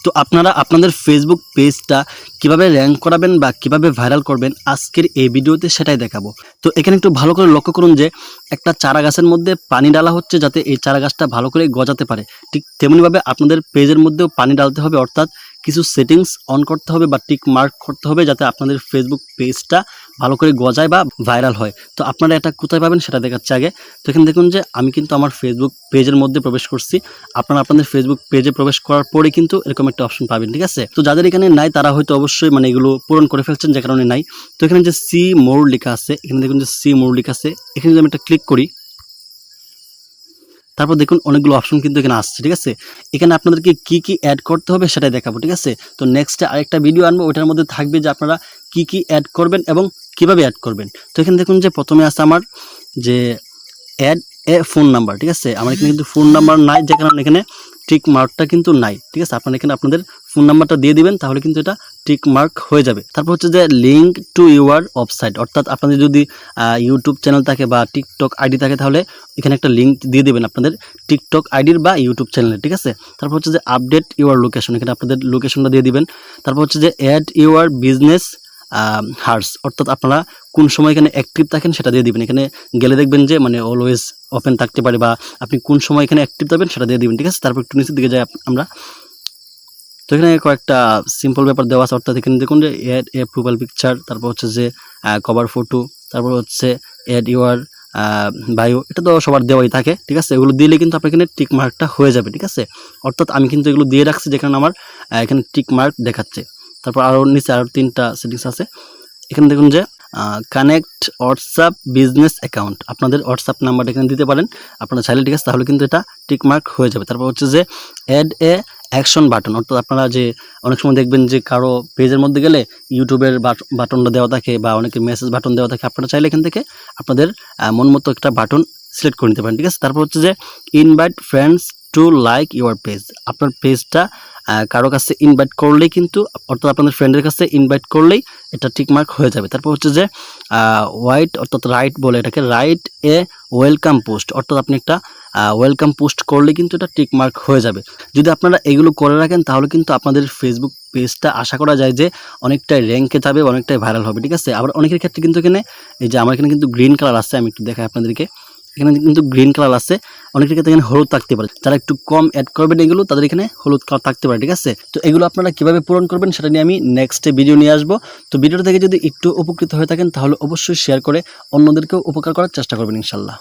তো আপনারা আপনাদের ফেসবুক পেজটা কিভাবে র্যাঙ্ক করাবেন বা কিভাবে ভাইরাল করবেন আজকের এই ভিডিওতে সেটাই দেখাবো। তো এখানে একটু ভালো করে লক্ষ্য করুন যে একটা চারা গাছের মধ্যে পানি ডালা হচ্ছে যাতে এই চারা গাছটা ভালো করে গজাতে পারে। ঠিক তেমনিভাবে আপনাদের পেজের মধ্যেও পানি ডালতে হবে, অর্থাৎ কিছু সেটিংস অন করতে হবে বা টিক মার্ক করতে হবে যাতে আপনাদের ফেসবুক পেজটা ভালো করে গজায় বা ভাইরাল হয়। তো আপনারা এটা কোথায় পাবেন সেটা দেখাচ্ছে আগে। তো এখানে দেখুন যে আমি কিন্তু আমার ফেসবুক পেজের মধ্যে প্রবেশ করছি। আপনারা আপনাদের ফেসবুক পেজে প্রবেশ করার পরে কিন্তু এরকম একটা অপশন পাবেন, ঠিক আছে। তো যাদের এখানে নাই তারা হয়তো অবশ্যই এগুলো পূরণ করে ফেলছেন যে কারণে নাই। তো এখানে যে সি মোর লেখা আছে, এখানে দেখুন যে সি মোর লেখা আছে, এখানে যদি আমি একটা ক্লিক করি তারপর দেখুন অনেকগুলো অপশন কিন্তু এখানে আসছে, ঠিক আছে। এখানে আপনাদেরকে কি কি অ্যাড করতে হবে সেটাই দেখাবো, ঠিক আছে। তো নেক্সটে আরেকটা ভিডিও আনবো, ওইটার মধ্যে থাকবে যে আপনারা কি কি অ্যাড করবেন এবং কিভাবে অ্যাড করবেন। তো এখানে দেখুন যে প্রথমে আছে আমার যে অ্যাড এ ফোন নাম্বার, ঠিক আছে। আমার এখানে কিন্তু ফোন নাম্বার নাই, যে কারণে এখানে টিক মার্কটা কিন্তু নাই, ঠিক আছে। আপনারা এখানে আপনাদের ফোন নাম্বারটা দিয়ে দিবেন, তাহলে কিন্তু এটা টিক মার্ক হয়ে যাবে। তারপর হচ্ছে যে লিঙ্ক টু ইউর ওয়েবসাইট, অর্থাৎ আপনাদের যদি ইউটিউব চ্যানেল থাকে বা টিকটক আইডি থাকে তাহলে এখানে একটা লিঙ্ক দিয়ে দেবেন আপনাদের টিকটক আইডির বা ইউটিউব চ্যানেলের, ঠিক আছে। তারপর হচ্ছে যে আপডেট ইউর লোকেশন, এখানে আপনাদের লোকেশনটা দিয়ে দিবেন। তারপর হচ্ছে যে অ্যাড ইউর বিজনেস হার্স, অর্থাৎ আপনারা কোন সময় এখানে অ্যাক্টিভ থাকেন সেটা দিয়ে দিবেন। এখানে গেলে দেখবেন যে অলওয়েজ ওপেন থাকতে পারে, বা আপনি কোন সময় এখানে অ্যাক্টিভ থাকবেন সেটা দিয়ে দিবেন, ঠিক আছে। তারপর একটু নিচের দিকে যাই আমরা। তো এখানে কয়েকটা সিম্পল ব্যাপার দেওয়া আছে, অর্থাৎ এখানে দেখুন যে অ্যাড এ প্রোফাইল পিকচার, তারপর হচ্ছে যে কভার ফটো, তারপর হচ্ছে অ্যাড ইউর বায়ো, এটা তো সবার দেওয়াই থাকে, ঠিক আছে। এগুলো দিলে কিন্তু আপনার এখানে টিক মার্কটা হয়ে যাবে, ঠিক আছে। অর্থাৎ আমি কিন্তু এগুলো দিয়ে রাখছি যেখানে আমার এখানে টিক মার্ক দেখাচ্ছে। তারপর আরও নিচে আরও 3টা সেটিংস আছে। এখানে দেখুন যে কানেক্ট হোয়াটসঅ্যাপ বিজনেস অ্যাকাউন্ট, আপনাদের হোয়াটসঅ্যাপ নাম্বারটা এখানে দিতে পারেন আপনারা চাইলে, ঠিক আছে। তাহলে কিন্তু এটা টিক মার্ক হয়ে যাবে। তারপর হচ্ছে যে অ্যাড এ অ্যাকশন বাটন, অর্থাৎ আপনারা যে অনেক সময় দেখবেন যে কারো পেজের মধ্যে গেলে ইউটিউবের বাটনটা দেওয়া থাকে বা অনেকের মেসেজ বাটন দেওয়া থাকে, আপনারা চাইলে এখান থেকে আপনাদের মন মতো একটা বাটন সিলেক্ট করে নিতে পারেন, ঠিক আছে। তারপর হচ্ছে যে invite friends to like your page, আপনার পেজটা কারো কাছে ইনভাইট করলেই কিন্তু, অর্থাৎ আপনাদের ফ্রেন্ডের কাছে ইনভাইট করলেই এটা টিক মার্ক হয়ে যাবে। তারপর হচ্ছে যে হোয়াইট, অর্থাৎ রাইট বলে এটাকে, রাইট এ ওয়েলকাম পোস্ট, অর্থাৎ আপনি একটা ওয়েলকাম পোস্ট করলে কিন্তু এটা টিক মার্ক হয়ে যাবে। যদি আপনারা এগুলো করে রাখেন তাহলে কিন্তু আপনাদের ফেসবুক পেজটা আশা করা যায় যে অনেকটাই র্যাঙ্কে যাবে, অনেকটাই ভাইরাল হবে, ঠিক আছে। আবার অনেকের ক্ষেত্রে কিন্তু এখানে এই যে আমার এখানে কিন্তু গ্রিন কালার আছে, আমি একটু দেখাই আপনাদেরকে। এখানে কিন্তু গ্রিন কালার আছে, অনেকের ক্ষেত্রে এখানে হলুদ থাকতে পারে। যারা একটু কম অ্যাড করবেন এগুলো, তাদের এখানে হলুদ কালার থাকতে পারে, ঠিক আছে। তো এগুলো আপনারা কিভাবে পূরণ করবেন সেটা নিয়ে আমি নেক্সট ভিডিও নিয়ে আসবো। তো ভিডিওটা থেকে যদি একটু উপকৃত হয়ে থাকেন তাহলে অবশ্যই শেয়ার করে অন্যদেরকেও উপকার করার চেষ্টা করবেন ইনশাল্লাহ।